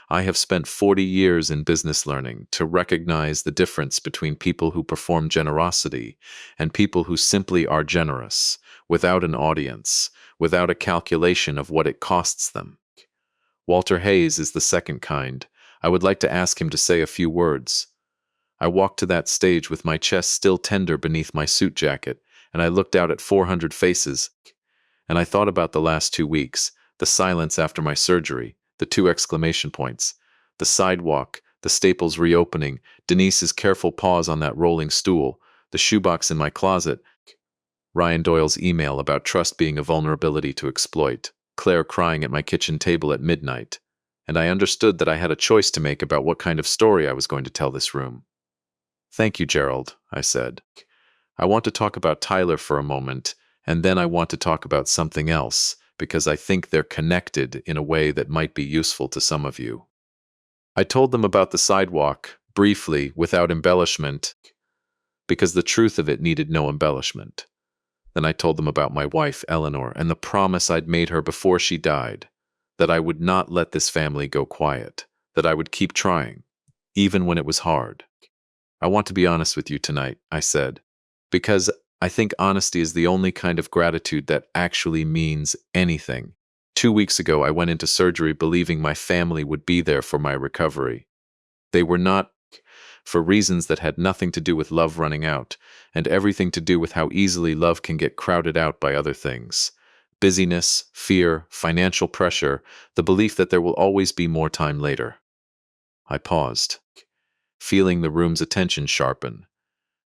I have spent 40 years in business learning to recognize the difference between people who perform generosity and people who simply are generous, without an audience, without a calculation of what it costs them. Walter Hayes is the second kind. I would like to ask him to say a few words. I walked to that stage with my chest still tender beneath my suit jacket, and I looked out at 400 faces, and I thought about the last 2 weeks, the silence after my surgery, the 2 exclamation points, the sidewalk, the Staples reopening, Denise's careful pause on that rolling stool, the shoebox in my closet, Ryan Doyle's email about trust being a vulnerability to exploit, Claire crying at my kitchen table at midnight, and I understood that I had a choice to make about what kind of story I was going to tell this room. Thank you, Gerald, I said. I want to talk about Tyler for a moment, and then I want to talk about something else, because I think they're connected in a way that might be useful to some of you. I told them about the sidewalk, briefly, without embellishment, because the truth of it needed no embellishment. Then I told them about my wife, Eleanor, and the promise I'd made her before she died, that I would not let this family go quiet, that I would keep trying, even when it was hard. I want to be honest with you tonight, I said, because I think honesty is the only kind of gratitude that actually means anything. 2 weeks ago, I went into surgery believing my family would be there for my recovery. They were not, for reasons that had nothing to do with love running out, and everything to do with how easily love can get crowded out by other things. Busyness, fear, financial pressure, the belief that there will always be more time later. I paused, feeling the room's attention sharpen.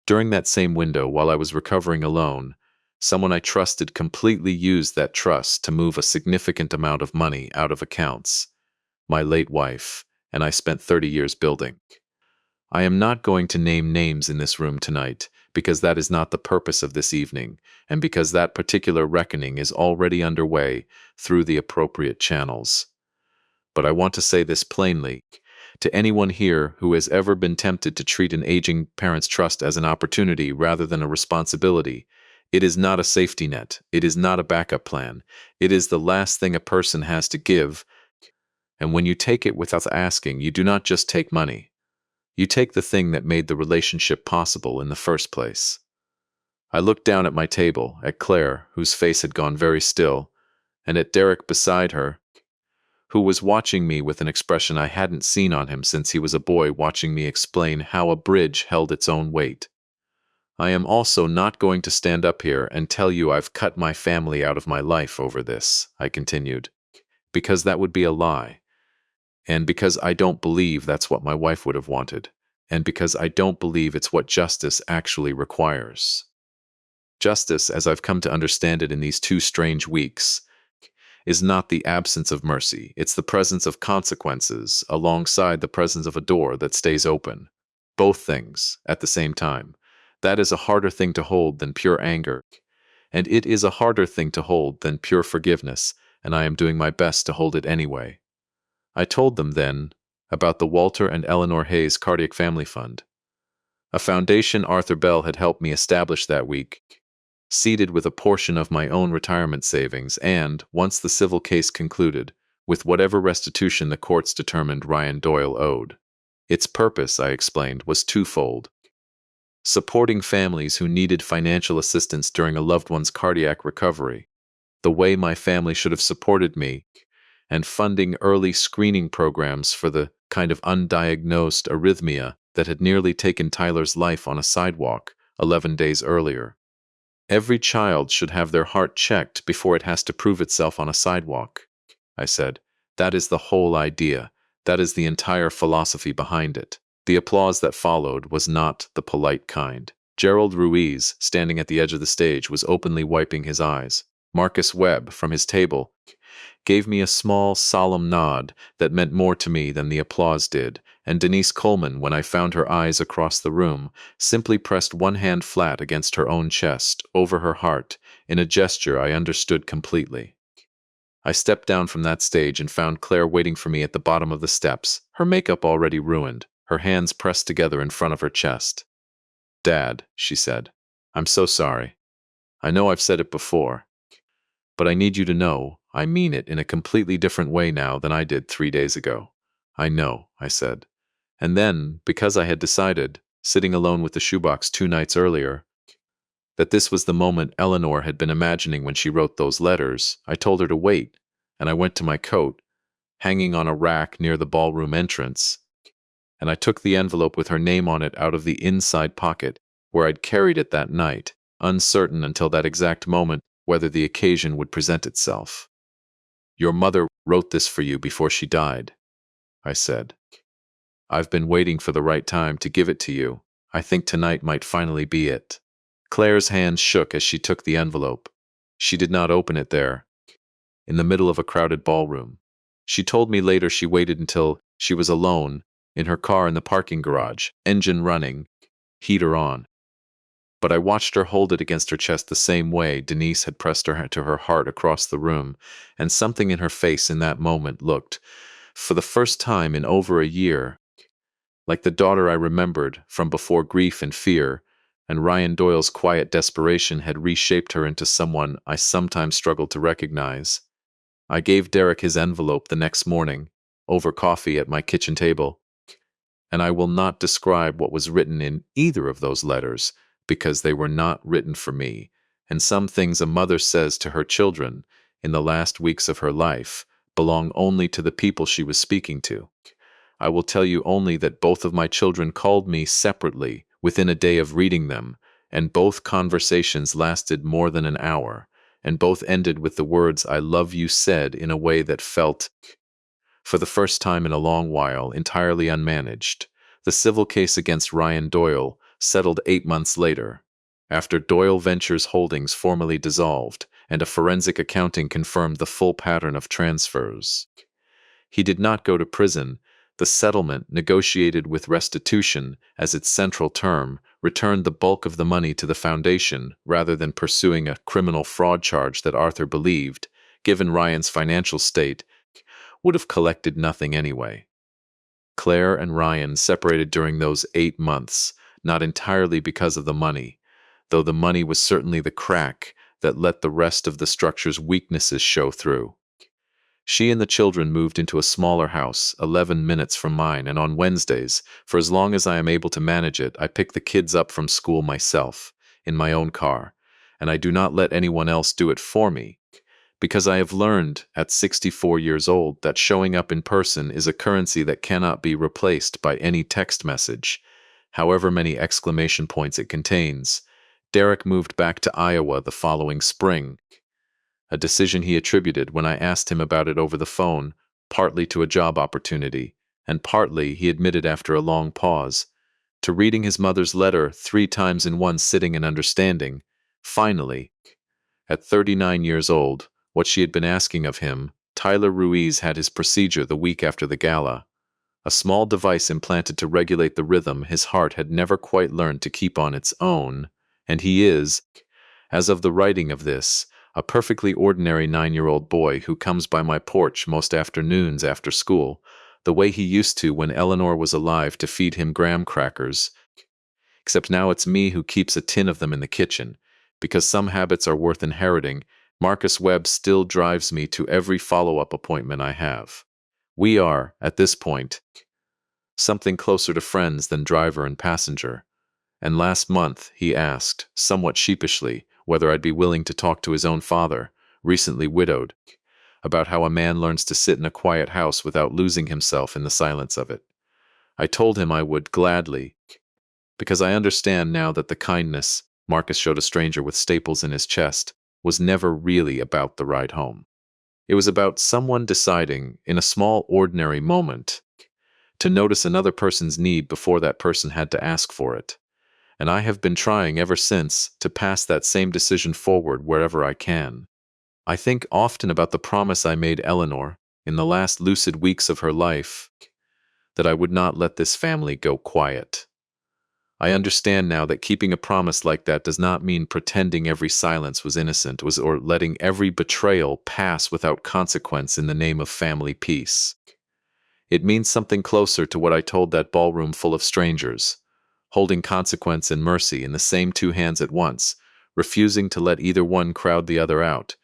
During that same window, while I was recovering alone, someone I trusted completely used that trust to move a significant amount of money out of accounts. My late wife, and I spent 30 years building. I am not going to name names in this room tonight, because that is not the purpose of this evening, and because that particular reckoning is already underway through the appropriate channels. But I want to say this plainly. To anyone here who has ever been tempted to treat an aging parent's trust as an opportunity rather than a responsibility, it is not a safety net. It is not a backup plan. It is the last thing a person has to give. And when you take it without asking, you do not just take money. You take the thing that made the relationship possible in the first place. I looked down at my table, at Claire, whose face had gone very still, and at Derek beside her, who was watching me with an expression I hadn't seen on him since he was a boy, watching me explain how a bridge held its own weight. I am also not going to stand up here and tell you I've cut my family out of my life over this, I continued, because that would be a lie. And because I don't believe that's what my wife would have wanted, and because I don't believe it's what justice actually requires. Justice, as I've come to understand it in these 2 strange weeks, is not the absence of mercy, it's the presence of consequences alongside the presence of a door that stays open. Both things at the same time. That is a harder thing to hold than pure anger, and it is a harder thing to hold than pure forgiveness, and I am doing my best to hold it anyway. I told them then about the Walter and Eleanor Hayes Cardiac Family Fund, a foundation Arthur Bell had helped me establish that week, seeded with a portion of my own retirement savings and, once the civil case concluded, with whatever restitution the courts determined Ryan Doyle owed. Its purpose, I explained, was twofold: supporting families who needed financial assistance during a loved one's cardiac recovery, the way my family should have supported me, and funding early screening programs for the kind of undiagnosed arrhythmia that had nearly taken Tyler's life on a sidewalk 11 days earlier. Every child should have their heart checked before it has to prove itself on a sidewalk, I said. That is the whole idea. That is the entire philosophy behind it. The applause that followed was not the polite kind. Gerald Ruiz, standing at the edge of the stage, was openly wiping his eyes. Marcus Webb, from his table, gave me a small, solemn nod that meant more to me than the applause did, and Denise Coleman, when I found her eyes across the room, simply pressed one hand flat against her own chest, over her heart, in a gesture I understood completely. I stepped down from that stage and found Claire waiting for me at the bottom of the steps, her makeup already ruined, her hands pressed together in front of her chest. "Dad," she said, "I'm so sorry. I know I've said it before, but I need you to know I mean it in a completely different way now than I did 3 days ago." "I know," I said. And then, because I had decided, sitting alone with the shoebox 2 nights earlier, that this was the moment Eleanor had been imagining when she wrote those letters, I told her to wait, and I went to my coat, hanging on a rack near the ballroom entrance, and I took the envelope with her name on it out of the inside pocket, where I'd carried it that night, uncertain until that exact moment whether the occasion would present itself. "Your mother wrote this for you before she died," I said. "I've been waiting for the right time to give it to you. I think tonight might finally be it." Claire's hands shook as she took the envelope. She did not open it there, in the middle of a crowded ballroom. She told me later she waited until she was alone, in her car in the parking garage, engine running, heater on. But I watched her hold it against her chest the same way Denise had pressed her to her heart across the room, and something in her face in that moment looked, for the first time in over a year, like the daughter I remembered from before grief and fear, and Ryan Doyle's quiet desperation had reshaped her into someone I sometimes struggled to recognize. I gave Derek his envelope the next morning, over coffee at my kitchen table, and I will not describe what was written in either of those letters, because they were not written for me, and some things a mother says to her children in the last weeks of her life belong only to the people she was speaking to. I will tell you only that both of my children called me separately within a day of reading them, and both conversations lasted more than an hour, and both ended with the words "I love you" said in a way that felt, for the first time in a long while, entirely unmanaged. The civil case against Ryan Doyle settled 8 months later, after Doyle Ventures Holdings formally dissolved and a forensic accounting confirmed the full pattern of transfers. He did not go to prison. The settlement, negotiated with restitution as its central term, returned the bulk of the money to the foundation rather than pursuing a criminal fraud charge that Arthur believed, given Ryan's financial state, would have collected nothing anyway. Claire and Ryan separated during those 8 months, not entirely because of the money, though the money was certainly the crack that let the rest of the structure's weaknesses show through. She and the children moved into a smaller house, 11 minutes from mine, and on Wednesdays, for as long as I am able to manage it, I pick the kids up from school myself, in my own car, and I do not let anyone else do it for me, because I have learned at 64 years old that showing up in person is a currency that cannot be replaced by any text message, however many exclamation points it contains. Derek moved back to Iowa the following spring, a decision he attributed when I asked him about it over the phone, partly to a job opportunity, and partly, he admitted after a long pause, to reading his mother's letter 3 times in one sitting and understanding, finally, at 39 years old, what she had been asking of him. Tyler Ruiz had his procedure the week after the gala, a small device implanted to regulate the rhythm his heart had never quite learned to keep on its own, and he is, as of the writing of this, a perfectly ordinary 9-year-old boy who comes by my porch most afternoons after school, the way he used to when Eleanor was alive to feed him graham crackers, except now it's me who keeps a tin of them in the kitchen. Because some habits are worth inheriting, Marcus Webb still drives me to every follow-up appointment I have. We are, at this point, something closer to friends than driver and passenger. And last month he asked, somewhat sheepishly, whether I'd be willing to talk to his own father, recently widowed, about how a man learns to sit in a quiet house without losing himself in the silence of it. I told him I would gladly, because I understand now that the kindness Marcus showed a stranger with staples in his chest was never really about the ride home. It was about someone deciding, in a small, ordinary moment, to notice another person's need before that person had to ask for it. And I have been trying ever since to pass that same decision forward wherever I can. I think often about the promise I made Eleanor in the last lucid weeks of her life, that I would not let this family go quiet. I understand now that keeping a promise like that does not mean pretending every silence was innocent, or letting every betrayal pass without consequence in the name of family peace. It means something closer to what I told that ballroom full of strangers, holding consequence and mercy in the same two hands at once, refusing to let either one crowd the other out,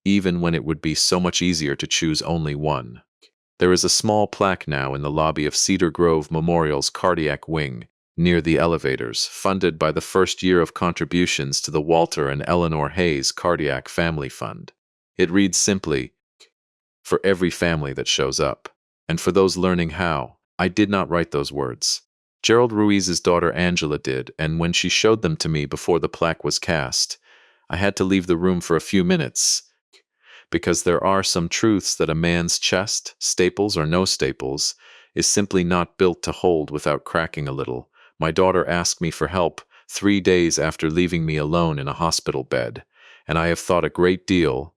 even when it would be so much easier to choose only one. There is a small plaque now in the lobby of Cedar Grove Memorial's cardiac wing, near the elevators, funded by the first year of contributions to the Walter and Eleanor Hayes Cardiac Family Fund. It reads simply, "For every family that shows up." And for those learning how, I did not write those words. Gerald Ruiz's daughter Angela did, and when she showed them to me before the plaque was cast, I had to leave the room for a few minutes, because there are some truths that a man's chest, staples or no staples, is simply not built to hold without cracking a little. My daughter asked me for help 3 days after leaving me alone in a hospital bed, and I have thought a great deal,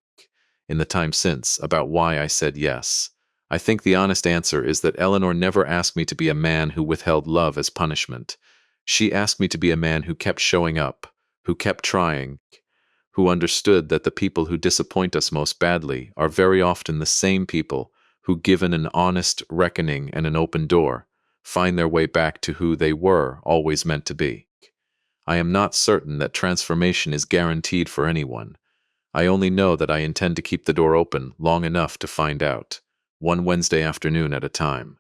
in the time since, about why I said yes. I think the honest answer is that Eleanor never asked me to be a man who withheld love as punishment. She asked me to be a man who kept showing up, who kept trying, who understood that the people who disappoint us most badly are very often the same people who, given an honest reckoning and an open door, find their way back to who they were always meant to be. I am not certain that transformation is guaranteed for anyone. I only know that I intend to keep the door open long enough to find out, one Wednesday afternoon at a time.